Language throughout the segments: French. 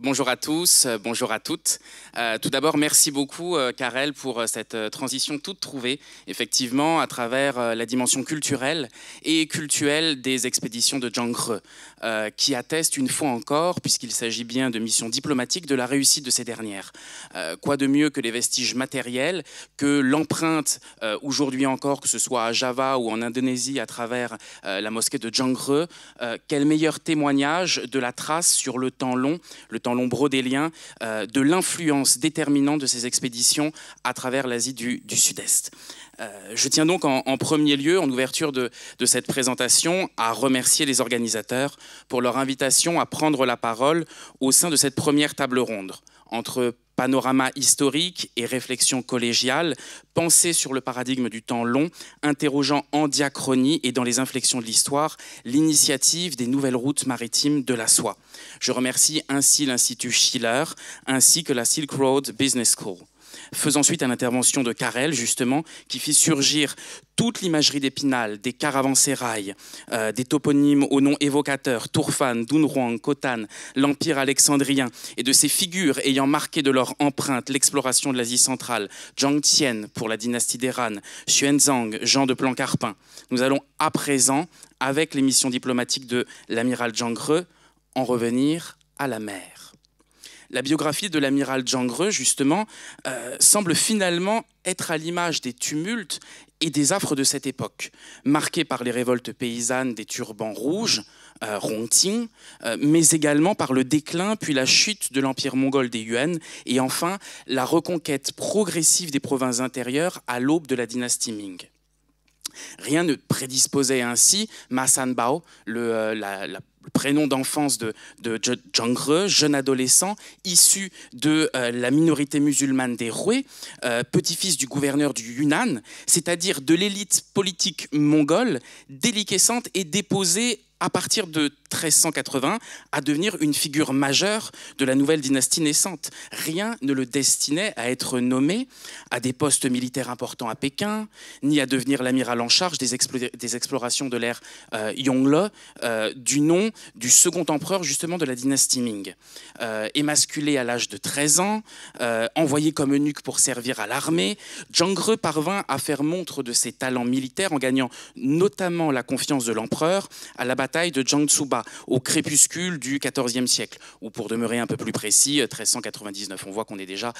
Bonjour à tous, bonjour à toutes. Tout d'abord, merci beaucoup, Karel, pour cette transition toute trouvée, effectivement, à travers la dimension culturelle et cultuelle des expéditions de Zhang He, qui atteste une fois encore, puisqu'il s'agit bien de missions diplomatiques, de la réussite de ces dernières. Quoi de mieux que les vestiges matériels, que l'empreinte, aujourd'hui encore, que ce soit à Java ou en Indonésie, à travers la mosquée de Zhang He, quel meilleur témoignage de la trace sur le temps long brodélien, de l'influence déterminante de ces expéditions à travers l'Asie du Sud-Est. Je tiens donc en premier lieu, en ouverture de cette présentation, à remercier les organisateurs pour leur invitation à prendre la parole au sein de cette première table ronde. Entre panorama historique et réflexion collégiale, pensée sur le paradigme du temps long, interrogeant en diachronie et dans les inflexions de l'histoire l'initiative des nouvelles routes maritimes de la soie. Je remercie ainsi l'Institut Schiller ainsi que la Silk Road Business School. Faisant suite à l'intervention de Karel, justement, qui fit surgir toute l'imagerie d'Épinal, des caravansérails, des toponymes aux noms évocateurs, Turfan, Dunhuang, Khotan, l'Empire alexandrien, et de ces figures ayant marqué de leur empreinte l'exploration de l'Asie centrale, Zhang Tian pour la dynastie des Han, Xuanzang, Jean de Plancarpin. Nous allons à présent, avec les missions diplomatiques de l'amiral Zhang He, en revenir à la mer. La biographie de l'amiral Zhang He, justement, semble finalement être à l'image des tumultes et des affres de cette époque, marquée par les révoltes paysannes des turbans rouges, Rongting, mais également par le déclin puis la chute de l'empire mongol des Yuan, et enfin la reconquête progressive des provinces intérieures à l'aube de la dynastie Ming. Rien ne prédisposait ainsi Ma Sanbao, le prénom d'enfance de Zhang He, jeune adolescent, issu de la minorité musulmane des Hui, petit-fils du gouverneur du Yunnan, c'est-à-dire de l'élite politique mongole, déliquescente et déposée à partir de 1380, à devenir une figure majeure de la nouvelle dynastie naissante. Rien ne le destinait à être nommé à des postes militaires importants à Pékin, ni à devenir l'amiral en charge des explorations de l'ère Yongle, du nom du second empereur justement de la dynastie Ming. Émasculé à l'âge de 13 ans, envoyé comme eunuque pour servir à l'armée, Zhang He parvint à faire montre de ses talents militaires en gagnant notamment la confiance de l'empereur à la bataille de Jiangsuba au crépuscule du XIVe siècle, ou pour demeurer un peu plus précis, 1399. On voit qu'on est déjà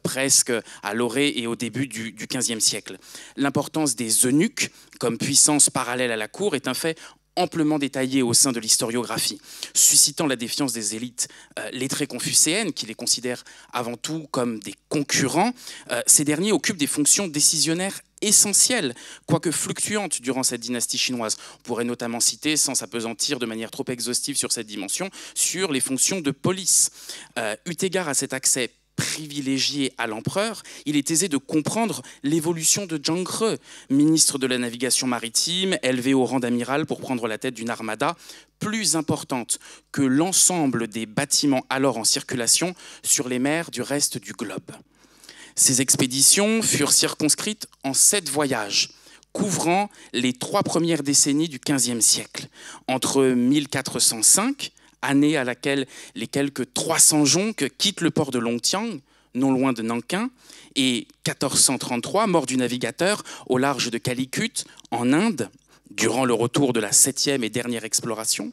presque à l'orée et au début du XVe siècle. L'importance des eunuques comme puissance parallèle à la cour est un fait amplement détaillé au sein de l'historiographie, suscitant la défiance des élites lettrées confucéennes, qui les considèrent avant tout comme des concurrents. Ces derniers occupent des fonctions décisionnaires essentielles, quoique fluctuantes durant cette dynastie chinoise. On pourrait notamment citer, sans s'apesantir de manière trop exhaustive sur cette dimension, sur les fonctions de police. Eu égard à cet accès privilégié à l'empereur, il est aisé de comprendre l'évolution de Zhang He, ministre de la navigation maritime, élevé au rang d'amiral pour prendre la tête d'une armada plus importante que l'ensemble des bâtiments alors en circulation sur les mers du reste du globe. Ces expéditions furent circonscrites en 7 voyages, couvrant les 3 premières décennies du XVe siècle, entre 1405, année à laquelle les quelques 300 jonques quittent le port de Longtiang, non loin de Nankin, et 1433, mort du navigateur au large de Calicut, en Inde, durant le retour de la 7e et dernière exploration.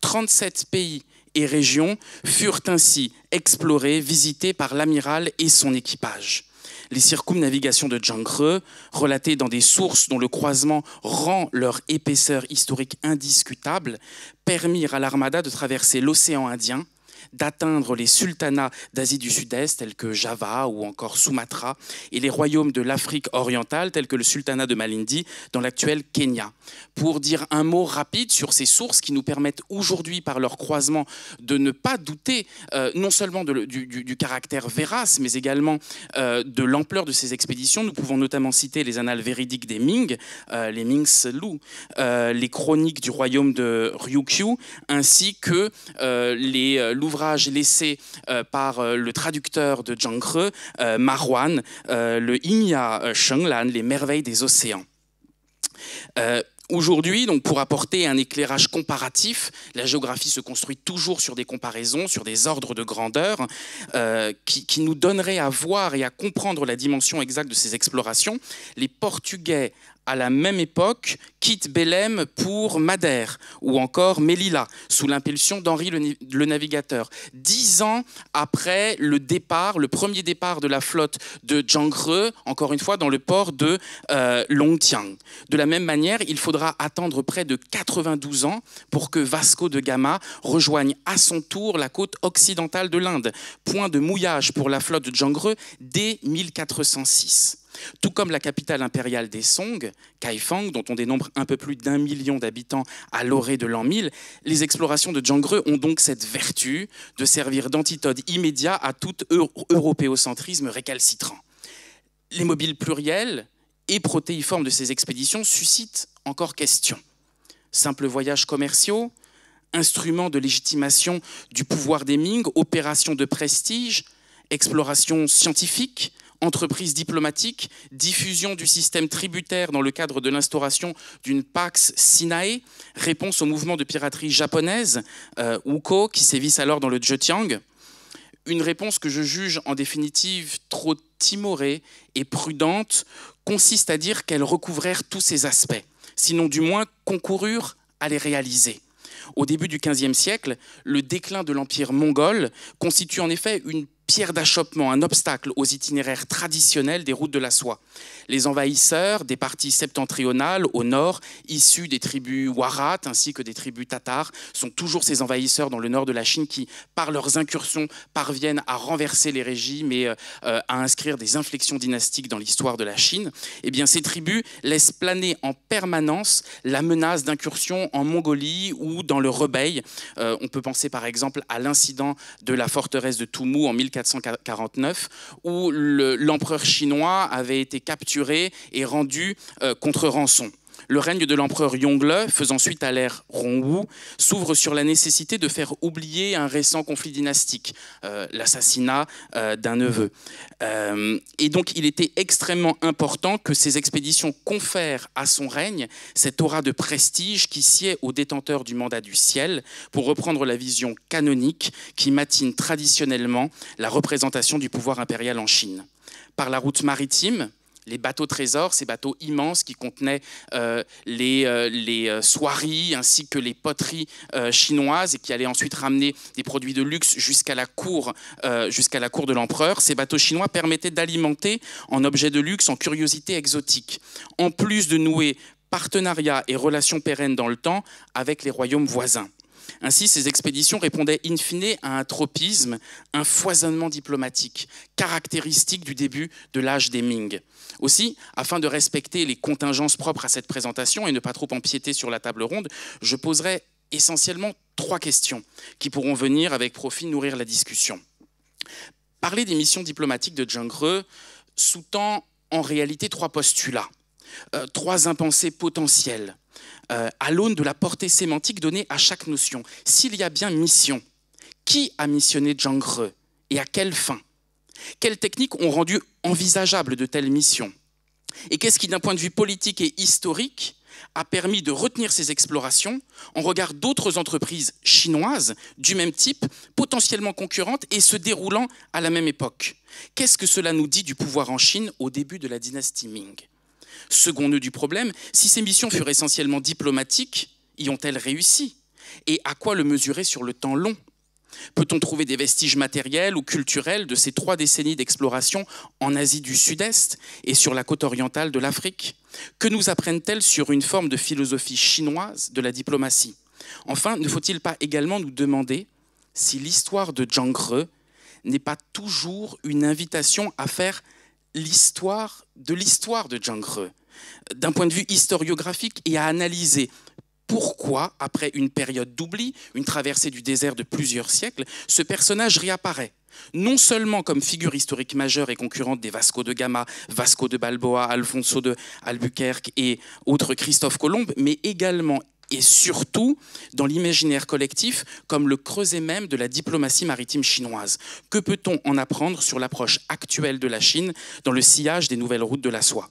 37 pays et régions furent ainsi explorés, visités par l'amiral et son équipage. Les circumnavigations de Zhang He, relatées dans des sources dont le croisement rend leur épaisseur historique indiscutable, permirent à l'armada de traverser l'océan Indien, d'atteindre les sultanats d'Asie du Sud-Est tels que Java ou encore Sumatra et les royaumes de l'Afrique orientale tels que le sultanat de Malindi dans l'actuel Kenya. Pour dire un mot rapide sur ces sources qui nous permettent aujourd'hui par leur croisement de ne pas douter non seulement du caractère vérace mais également de l'ampleur de ces expéditions, nous pouvons notamment citer les annales véridiques des Ming, les Ming-Selu, les chroniques du royaume de Ryukyu ainsi que l'ouvrage laissé par le traducteur de Zhang He, Marwan, le Inya Shenglan, les merveilles des océans. Aujourd'hui, donc pour apporter un éclairage comparatif, la géographie se construit toujours sur des comparaisons, sur des ordres de grandeur qui nous donneraient à voir et à comprendre la dimension exacte de ces explorations. Les Portugais, à la même époque, quittent Belém pour Madère ou encore Melilla, sous l'impulsion d'Henri le Navigateur. 10 ans après le premier départ de la flotte de Zhangre, encore une fois dans le port de Longtiang. De la même manière, il faudra attendre près de 92 ans pour que Vasco de Gama rejoigne à son tour la côte occidentale de l'Inde, point de mouillage pour la flotte de Zhangre dès 1406. Tout comme la capitale impériale des Song, Kaifeng, dont on dénombre un peu plus d'1 million d'habitants à l'orée de l'an 1000, les explorations de Zhangre ont donc cette vertu de servir d'antithode immédiat à tout européocentrisme récalcitrant. Les mobiles pluriels et protéiformes de ces expéditions suscitent encore question. Simples voyages commerciaux, instruments de légitimation du pouvoir des Ming, opérations de prestige, explorations scientifiques, entreprise diplomatique, diffusion du système tributaire dans le cadre de l'instauration d'une Pax Sinae, réponse au mouvement de piraterie japonaise, Wuko, qui sévissent alors dans le Zhejiang. Une réponse que je juge en définitive trop timorée et prudente consiste à dire qu'elles recouvrèrent tous ces aspects, sinon du moins concoururent à les réaliser. Au début du XVe siècle, le déclin de l'empire mongol constitue en effet une pierre d'achoppement, un obstacle aux itinéraires traditionnels des routes de la soie. Les envahisseurs des parties septentrionales au nord, issus des tribus Warat ainsi que des tribus tatars, sont toujours ces envahisseurs dans le nord de la Chine qui, par leurs incursions, parviennent à renverser les régimes et à inscrire des inflexions dynastiques dans l'histoire de la Chine. Eh bien, ces tribus laissent planer en permanence la menace d'incursion en Mongolie ou dans le Rebei. On peut penser par exemple à l'incident de la forteresse de Tumu en 1449, où l'empereur chinois avait été capturé et rendu contre rançon. Le règne de l'empereur Yongle, faisant suite à l'ère Rongwu, s'ouvre sur la nécessité de faire oublier un récent conflit dynastique, l'assassinat d'un neveu. Et donc il était extrêmement important que ces expéditions confèrent à son règne cette aura de prestige qui sied aux détenteurs du mandat du ciel, pour reprendre la vision canonique qui matine traditionnellement la représentation du pouvoir impérial en Chine. Par la route maritime, les bateaux trésors, ces bateaux immenses qui contenaient les soieries ainsi que les poteries chinoises et qui allaient ensuite ramener des produits de luxe jusqu'à la cour de l'empereur. Ces bateaux chinois permettaient d'alimenter en objets de luxe, en curiosités exotiques, en plus de nouer partenariats et relations pérennes dans le temps avec les royaumes voisins. Ainsi, ces expéditions répondaient in fine à un tropisme, un foisonnement diplomatique, caractéristique du début de l'âge des Ming. Aussi, afin de respecter les contingences propres à cette présentation et ne pas trop empiéter sur la table ronde, je poserai essentiellement 3 questions qui pourront venir avec profit nourrir la discussion. Parler des missions diplomatiques de Zhangre sous-tend en réalité 3 postulats, 3 impensés potentiels, à l'aune de la portée sémantique donnée à chaque notion. S'il y a bien mission, qui a missionné Zhangre et à quelle fin? Quelles techniques ont rendu envisageable de telles missions? Et qu'est-ce qui, d'un point de vue politique et historique, a permis de retenir ces explorations en regard d'autres entreprises chinoises du même type, potentiellement concurrentes et se déroulant à la même époque? Qu'est-ce que cela nous dit du pouvoir en Chine au début de la dynastie Ming? Second nœud du problème, si ces missions furent essentiellement diplomatiques, y ont-elles réussi? Et à quoi le mesurer sur le temps long? Peut-on trouver des vestiges matériels ou culturels de ces 3 décennies d'exploration en Asie du Sud-Est et sur la côte orientale de l'Afrique? Que nous apprennent-elles sur une forme de philosophie chinoise de la diplomatie? Enfin, ne faut-il pas également nous demander si l'histoire de Zhangre n'est pas toujours une invitation à faire l'histoire de Zhangre, d'un point de vue historiographique, et à analyser pourquoi, après une période d'oubli, une traversée du désert de plusieurs siècles, ce personnage réapparaît, non seulement comme figure historique majeure et concurrente des Vasco de Gama, Vasco de Balboa, Alfonso de Albuquerque et autres Christophe Colomb, mais également et surtout dans l'imaginaire collectif comme le creuset même de la diplomatie maritime chinoise. Que peut-on en apprendre sur l'approche actuelle de la Chine dans le sillage des nouvelles routes de la soie?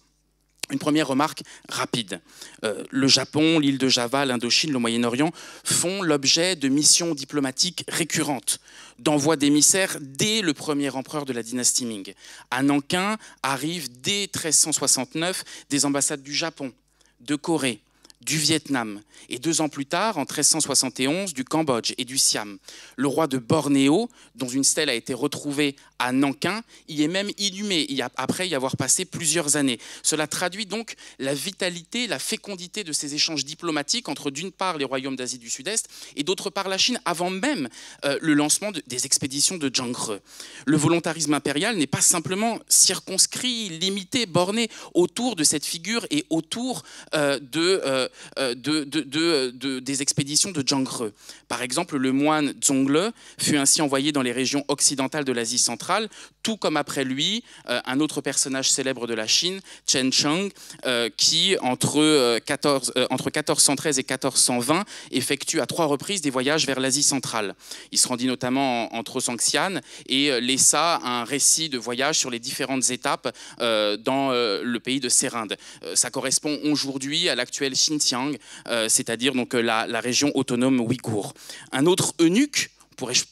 Une première remarque rapide. Le Japon, l'île de Java, l'Indochine, le Moyen-Orient font l'objet de missions diplomatiques récurrentes, d'envois d'émissaires dès le premier empereur de la dynastie Ming. À Nankin arrivent dès 1369 des ambassades du Japon, de Corée, du Vietnam, et 2 ans plus tard, en 1371, du Cambodge et du Siam. Le roi de Bornéo, dont une stèle a été retrouvée à Nankin, y est même inhumé, après y avoir passé plusieurs années. Cela traduit donc la vitalité, la fécondité de ces échanges diplomatiques entre d'une part les royaumes d'Asie du Sud-Est et d'autre part la Chine, avant même le lancement des expéditions de Zhang He. Le volontarisme impérial n'est pas simplement circonscrit, limité, borné autour de cette figure et autour des expéditions de Zhang He. Par exemple, le moine Zhongle fut ainsi envoyé dans les régions occidentales de l'Asie centrale, tout comme après lui, un autre personnage célèbre de la Chine, Chen Cheng, qui, entre 1413 et 1420, effectue à 3 reprises des voyages vers l'Asie centrale. Il se rendit notamment en Trosangxian et laissa un récit de voyage sur les différentes étapes dans le pays de Sérinde. Ça correspond aujourd'hui à l'actuel Xinjiang, c'est-à-dire donc la région autonome ouïghour. Un autre eunuque,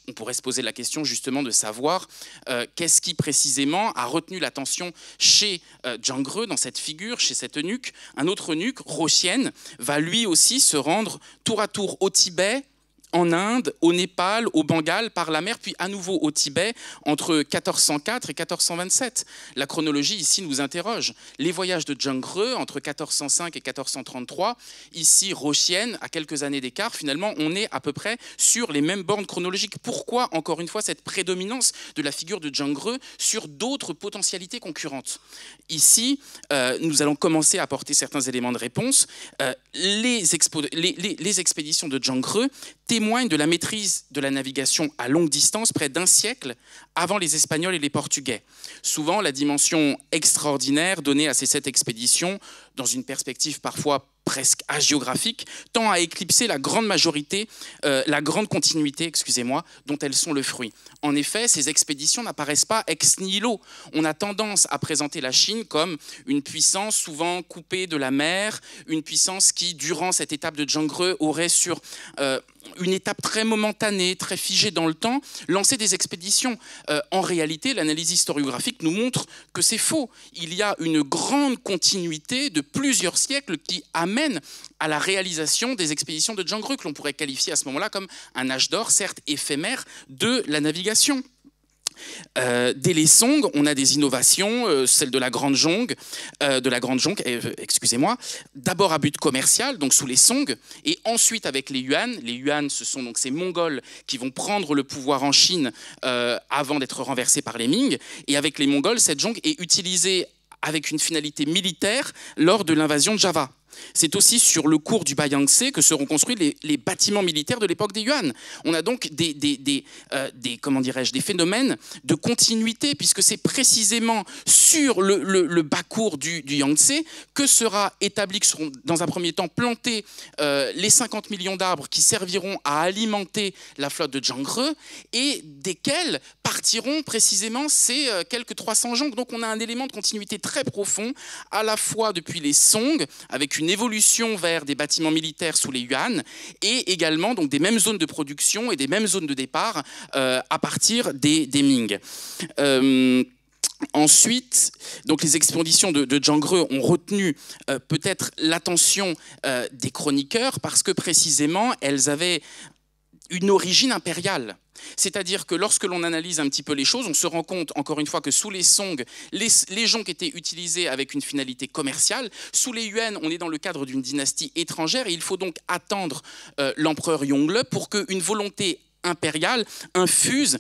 on pourrait se poser la question justement de savoir qu'est-ce qui précisément a retenu l'attention chez Zhang He dans cette figure, chez cet eunuque. Un autre eunuque, Roxian, va lui aussi se rendre tour à tour au Tibet, en Inde, au Népal, au Bengale, par la mer, puis à nouveau au Tibet, entre 1404 et 1427. La chronologie ici nous interroge. Les voyages de Zhang He entre 1405 et 1433, ici Roxian, à quelques années d'écart, finalement on est à peu près sur les mêmes bornes chronologiques. Pourquoi, encore une fois, cette prédominance de la figure de Zhang He sur d'autres potentialités concurrentes? Ici, nous allons commencer à apporter certains éléments de réponse. Les expéditions de Zhang He témoigne de la maîtrise de la navigation à longue distance près d'un siècle avant les Espagnols et les Portugais. Souvent, la dimension extraordinaire donnée à ces 7 expéditions, dans une perspective parfois presque hagiographique, tend à éclipser la grande majorité, la grande continuité, excusez-moi, dont elles sont le fruit. En effet, ces expéditions n'apparaissent pas ex nihilo. On a tendance à présenter la Chine comme une puissance souvent coupée de la mer, une puissance qui, durant cette étape de Zhang He, aurait sur une étape très momentanée, très figée dans le temps, lancé des expéditions. En réalité, l'analyse historiographique nous montre que c'est faux. Il y a une grande continuité de plusieurs siècles qui amène à la réalisation des expéditions de Zhang He, que l'on pourrait qualifier à ce moment-là comme un âge d'or, certes éphémère, de la navigation. Dès les Song, on a des innovations, celle de la Grande Jonque, excusez-moi, d'abord à but commercial, donc sous les Song, et ensuite avec les Yuan. Les Yuan, ce sont donc ces Mongols qui vont prendre le pouvoir en Chine avant d'être renversés par les Ming. Et avec les Mongols, cette jonque est utilisée avec une finalité militaire lors de l'invasion de Java. C'est aussi sur le cours du Yangtze que seront construits les bâtiments militaires de l'époque des Yuan. On a donc des phénomènes de continuité, puisque c'est précisément sur le bas-cours du Yangtze que sera établi, que seront dans un premier temps plantés les 50 millions d'arbres qui serviront à alimenter la flotte de Zhang He et desquels partiront précisément ces quelques 300 jonques. Donc on a un élément de continuité très profond, à la fois depuis les Song, avec une évolution vers des bâtiments militaires sous les Yuan, et également donc des mêmes zones de production et des mêmes zones de départ à partir des Ming. Ensuite, donc les expéditions de Zhang He ont retenu peut-être l'attention des chroniqueurs parce que précisément elles avaient une origine impériale. C'est-à-dire que lorsque l'on analyse un petit peu les choses, on se rend compte, encore une fois, que sous les Song, les jonques étaient utilisés avec une finalité commerciale. Sous les Yuan, on est dans le cadre d'une dynastie étrangère et il faut donc attendre l'empereur Yongle pour qu'une volonté impériale impulse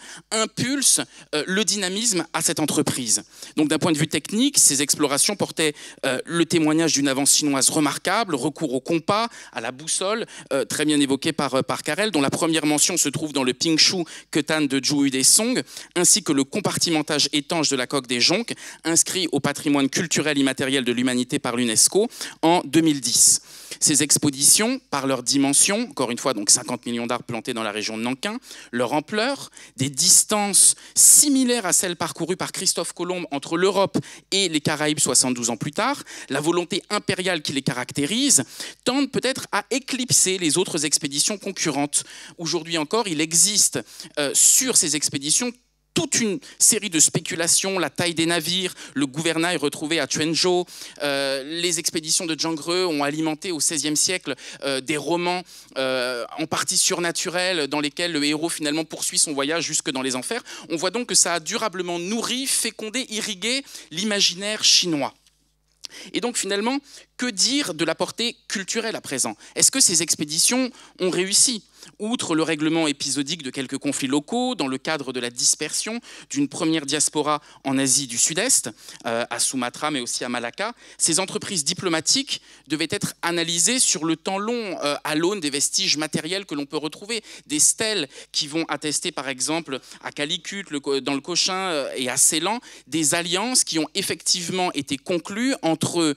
le dynamisme à cette entreprise. Donc d'un point de vue technique, ces explorations portaient le témoignage d'une avance chinoise remarquable, recours au compas, à la boussole, très bien évoqué par Karel, dont la première mention se trouve dans le Pingshu Ketan de Zhou des Song, ainsi que le compartimentage étanche de la coque des jonques, inscrit au patrimoine culturel immatériel de l'humanité par l'UNESCO en 2010. Ces expéditions, par leur dimension, encore une fois donc 50 millions d'arbres plantés dans la région de Nankin, africains, leur ampleur, des distances similaires à celles parcourues par Christophe Colomb entre l'Europe et les Caraïbes 72 ans plus tard, la volonté impériale qui les caractérise, tendent peut-être à éclipser les autres expéditions concurrentes. Aujourd'hui encore, il existe sur ces expéditions toute une série de spéculations, la taille des navires, le gouvernail retrouvé à Quanzhou. Les expéditions de Zhang-He ont alimenté au XVIe siècle des romans en partie surnaturels dans lesquels le héros finalement poursuit son voyage jusque dans les enfers. On voit donc que ça a durablement nourri, fécondé, irrigué l'imaginaire chinois. Et donc finalement, que dire de la portée culturelle à présent? Est-ce que ces expéditions ont réussi? Outre le règlement épisodique de quelques conflits locaux, dans le cadre de la dispersion d'une première diaspora en Asie du Sud-Est, à Sumatra mais aussi à Malacca, ces entreprises diplomatiques devaient être analysées sur le temps long, à l'aune des vestiges matériels que l'on peut retrouver, des stèles qui vont attester par exemple à Calicut, dans le Cochin et à Ceylan, des alliances qui ont effectivement été conclues entre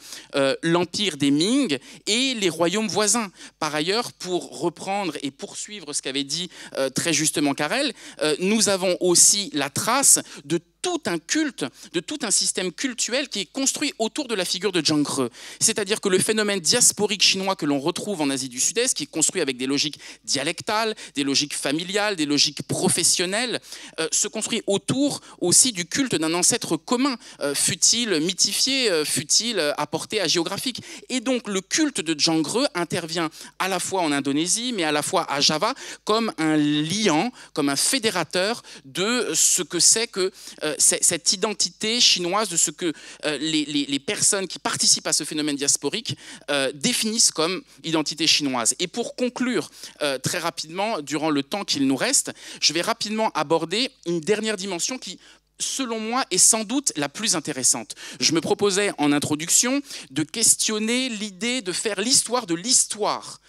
l'empire des Ming et les royaumes voisins. Par ailleurs, pour reprendre et poursuivre ce qu'avait dit très justement Karel, nous avons aussi la trace de tout un culte, de tout un système cultuel qui est construit autour de la figure de Zhang-He. C'est-à-dire que le phénomène diasporique chinois que l'on retrouve en Asie du Sud-Est, qui est construit avec des logiques dialectales, des logiques familiales, des logiques professionnelles, se construit autour aussi du culte d'un ancêtre commun, fut-il mythifié, fut-il apporté à géographique. Et donc le culte de Zhang-He intervient à la fois en Indonésie, mais à la fois à Java, comme un liant, comme un fédérateur de ce que c'est que cette identité chinoise, de ce que les personnes qui participent à ce phénomène diasporique définissent comme identité chinoise. Et pour conclure très rapidement, durant le temps qu'il nous reste, je vais rapidement aborder une dernière dimension qui, selon moi, est sans doute la plus intéressante. Je me proposais en introduction de questionner l'idée de faire l'histoire de l'histoire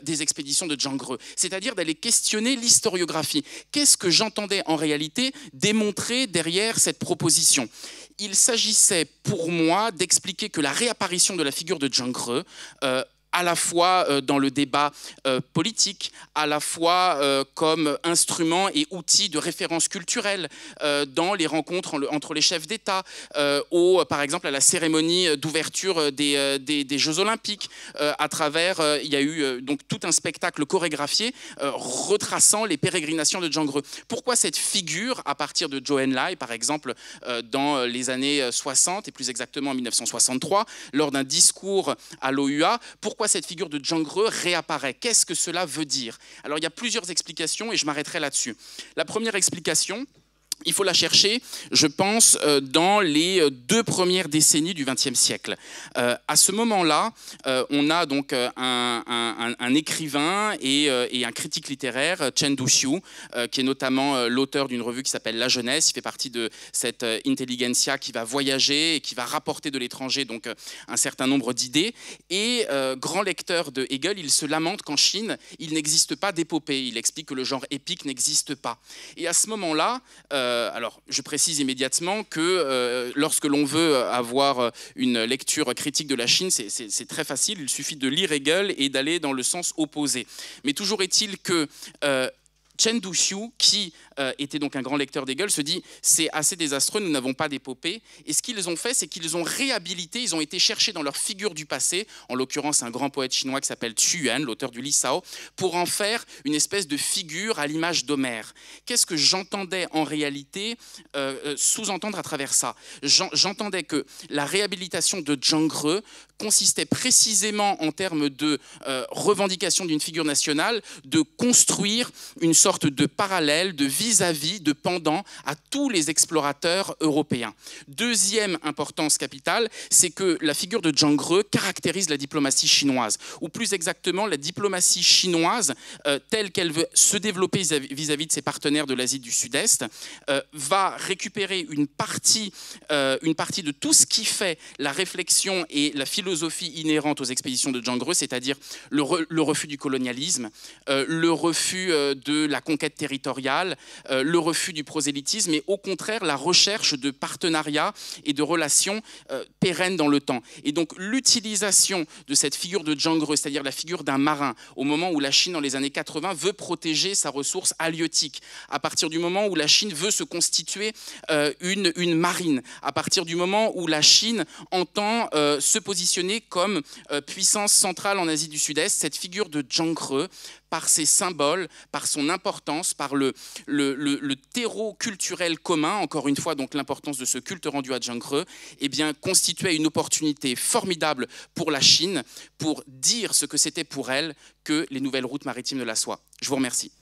des expéditions de Zhang-He, c'est-à-dire d'aller questionner l'historiographie. Qu'est-ce que j'entendais en réalité démontrer derrière cette proposition? Il s'agissait pour moi d'expliquer que la réapparition de la figure de Zhang-He, à la fois dans le débat politique, à la fois comme instrument et outil de référence culturelle dans les rencontres entre les chefs d'État, par exemple à la cérémonie d'ouverture des Jeux Olympiques, à travers, il y a eu donc tout un spectacle chorégraphié retraçant les pérégrinations de Zhang-He. Pourquoi cette figure, à partir de Zhou Enlai, par exemple, dans les années 60, et plus exactement en 1963, lors d'un discours à l'OUA, pourquoi cette figure de Zhang-He réapparaît? Qu'est-ce que cela veut dire? Alors il y a plusieurs explications et je m'arrêterai là-dessus. La première explication, il faut la chercher, je pense, dans les 2 premières décennies du XXe siècle. À ce moment-là, on a donc un écrivain et un critique littéraire, Chen Duxiu, qui est notamment l'auteur d'une revue qui s'appelle La Jeunesse. Il fait partie de cette intelligentsia qui va voyager et qui va rapporter de l'étranger donc un certain nombre d'idées. Et grand lecteur de Hegel, il se lamente qu'en Chine, il n'existe pas d'épopée. Il explique que le genre épique n'existe pas. Et à ce moment-là, alors, je précise immédiatement que lorsque l'on veut avoir une lecture critique de la Chine, c'est très facile, il suffit de lire Hegel et d'aller dans le sens opposé. Mais toujours est-il que Chen Duxiu, qui était donc un grand lecteur d'Hegel, se dit « c'est assez désastreux, nous n'avons pas d'épopée ». Et ce qu'ils ont fait, c'est qu'ils ont réhabilité, ils ont été chercher dans leur figure du passé, en l'occurrence un grand poète chinois qui s'appelle Xu Yuan, l'auteur du Li Sao, pour en faire une espèce de figure à l'image d'Homère. Qu'est-ce que j'entendais en réalité sous-entendre à travers ça? J'entendais que la réhabilitation de Zhang-He consistait précisément en termes de revendication d'une figure nationale, de construire une sorte de parallèle, de vis-à-vis, de pendant à tous les explorateurs européens. Deuxième importance capitale, c'est que la figure de Zhang-He caractérise la diplomatie chinoise, ou plus exactement la diplomatie chinoise telle qu'elle veut se développer vis-à-vis de ses partenaires de l'Asie du Sud-Est, va récupérer une partie de tout ce qui fait la réflexion et la philosophie inhérente aux expéditions de Zhang-He, c'est-à-dire le refus du colonialisme, le refus de la conquête territoriale, le refus du prosélytisme, mais au contraire la recherche de partenariats et de relations pérennes dans le temps. Et donc l'utilisation de cette figure de Zheng He, c'est-à-dire la figure d'un marin, au moment où la Chine, dans les années 80, veut protéger sa ressource halieutique, à partir du moment où la Chine veut se constituer une marine, à partir du moment où la Chine entend se positionner comme puissance centrale en Asie du Sud-Est, cette figure de Zheng He, par ses symboles, par son importance, par le terreau culturel commun, encore une fois, donc l'importance de ce culte rendu à Zheng He, eh bien, constituait une opportunité formidable pour la Chine pour dire ce que c'était pour elle que les nouvelles routes maritimes de la soie. Je vous remercie.